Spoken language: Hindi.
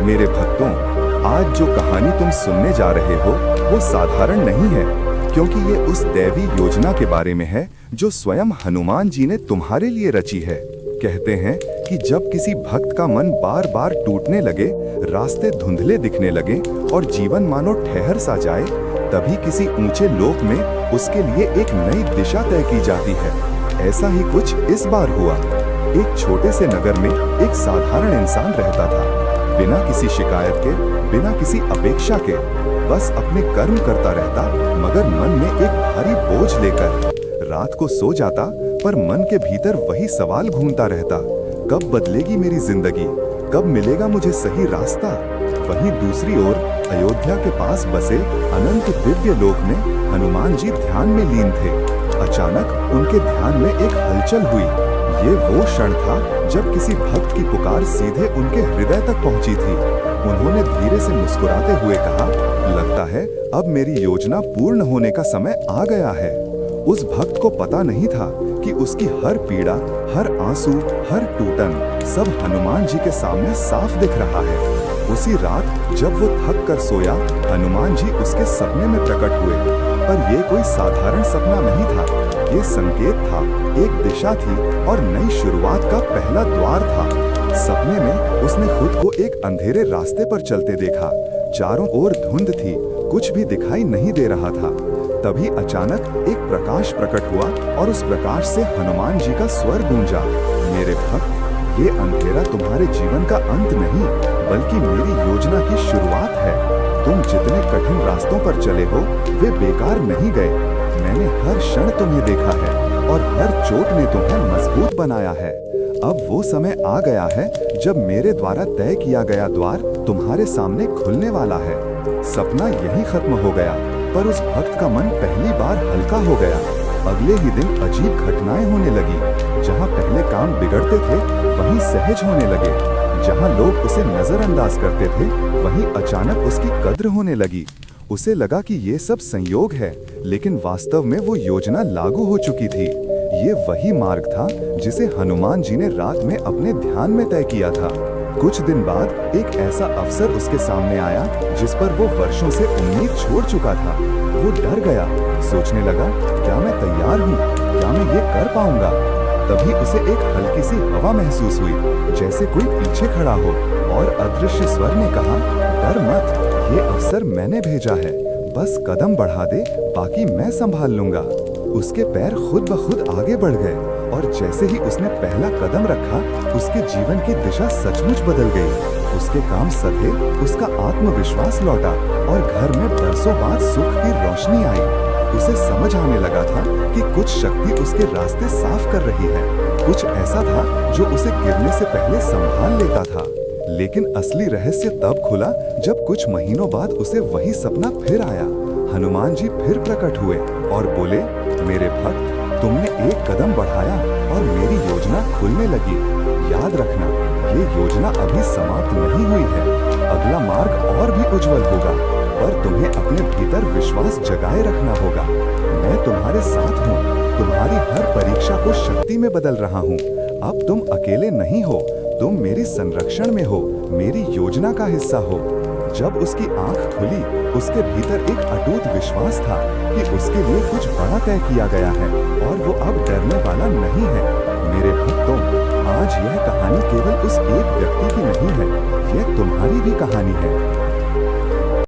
मेरे भक्तों, आज जो कहानी तुम सुनने जा रहे हो वो साधारण नहीं है, क्योंकि ये उस दैवी योजना के बारे में है जो स्वयं हनुमान जी ने तुम्हारे लिए रची है। कहते हैं कि जब किसी भक्त का मन बार बार टूटने लगे, रास्ते धुंधले दिखने लगे और जीवन मानो ठहर सा जाए, तभी किसी ऊंचे लोक में उसके लिए एक नई दिशा तय की जाती है। ऐसा ही कुछ इस बार हुआ। एक छोटे से नगर में एक साधारण इंसान रहता था, बिना किसी शिकायत के, बिना किसी अपेक्षा के, बस अपने कर्म करता रहता, मगर मन में एक भारी बोझ लेकर। रात को सो जाता, पर मन के भीतर वही सवाल घूमता रहता, कब बदलेगी मेरी जिंदगी, कब मिलेगा मुझे सही रास्ता। वहीं दूसरी ओर अयोध्या के पास बसे अनंत दिव्य लोक में हनुमान जी ध्यान में लीन थे। अचानक उनके ध्यान में एक हलचल हुई। ये वो क्षण था जब किसी भक्त की पुकार सीधे उनके हृदय तक पहुंची थी। उन्होंने धीरे से मुस्कुराते हुए कहा, लगता है अब मेरी योजना पूर्ण होने का समय आ गया है। उस भक्त को पता नहीं था कि उसकी हर पीड़ा, हर आंसू, हर टूटन सब हनुमान जी के सामने साफ दिख रहा है। उसी रात जब वो थक कर सोया, हनुमान जी उसके सपने में प्रकट हुए। पर ये कोई साधारण सपना नहीं था, ये संकेत था, एक दिशा थी और नई शुरुआत का पहला द्वार था। सपने में उसने खुद को एक अंधेरे रास्ते पर चलते देखा। चारों ओर धुंध थी, कुछ भी दिखाई नहीं दे रहा था। तभी अचानक एक प्रकाश प्रकट हुआ और उस प्रकाश से हनुमान जी का स्वर गूंजा, मेरे भक्त, ये अंधेरा तुम्हारे जीवन का अंत नहीं, बल्कि मेरी योजना की शुरुआत है। तुम जितने कठिन रास्तों पर चले हो, वे बेकार नहीं गए। मैंने हर क्षण तुम्हें देखा है और हर चोट ने तुम्हें मजबूत बनाया है। अब वो समय आ गया है जब मेरे द्वारा तय किया गया द्वार तुम्हारे सामने खुलने वाला है। सपना यही खत्म हो गया, पर उस भक्त का मन पहली बार हल्का हो गया। अगले ही दिन अजीब घटनाएं होने लगी। जहां पहले काम बिगड़ते थे, वहीं सहज होने लगे। जहां लोग उसे नजरअंदाज करते थे, वहीं अचानक उसकी कद्र होने लगी। उसे लगा कि ये सब संयोग है, लेकिन वास्तव में वो योजना लागू हो चुकी थी। ये वही मार्ग था जिसे हनुमान जी ने रात में अपने ध्यान में तय किया था। कुछ दिन बाद एक ऐसा अवसर उसके सामने आया जिस पर वो वर्षों से उम्मीद छोड़ चुका था। वो डर गया, सोचने लगा, क्या मैं तैयार हूँ? क्या मैं ये कर पाऊंगा? तभी उसे एक हल्की सी हवा महसूस हुई, जैसे कोई पीछे खड़ा हो, और अदृश्य स्वर ने कहा, डर मत, ये अवसर मैंने भेजा है, बस कदम बढ़ा दे, बाकी मैं संभाल लूंगा। उसके पैर खुद ब खुद आगे बढ़ गए और जैसे ही उसने पहला कदम रखा, उसके जीवन की दिशा सचमुच बदल गई। उसके काम सधे, उसका आत्मविश्वास लौटा और घर में बरसों बाद सुख की रोशनी आई। उसे समझ आने लगा था कि कुछ शक्ति उसके रास्ते साफ कर रही है। कुछ ऐसा था जो उसे गिरने से पहले संभाल लेता था। लेकिन असली रहस्य तब खुला जब कुछ महीनों बाद उसे वही सपना फिर आया। हनुमान जी फिर प्रकट हुए और बोले, मेरे भक्त, तुमने एक कदम बढ़ाया और मेरी योजना खुलने लगी। याद रखना, ये योजना अभी समाप्त नहीं हुई है। अगला मार्ग और भी उज्जवल होगा, पर तुम्हें अपने भीतर विश्वास जगाए रखना होगा। मैं तुम्हारे साथ हूँ, तुम्हारी हर परीक्षा को शक्ति में बदल रहा हूँ। अब तुम अकेले नहीं हो, तुम मेरी संरक्षण में हो, मेरी योजना का हिस्सा हो। जब उसकी आंख खुली, उसके भीतर एक अटूट विश्वास था कि उसके लिए कुछ बड़ा तय किया गया है और वो अब डरने वाला नहीं है। मेरे भक्तों, आज यह कहानी केवल उस एक व्यक्ति की नहीं है, यह तुम्हारी भी कहानी है।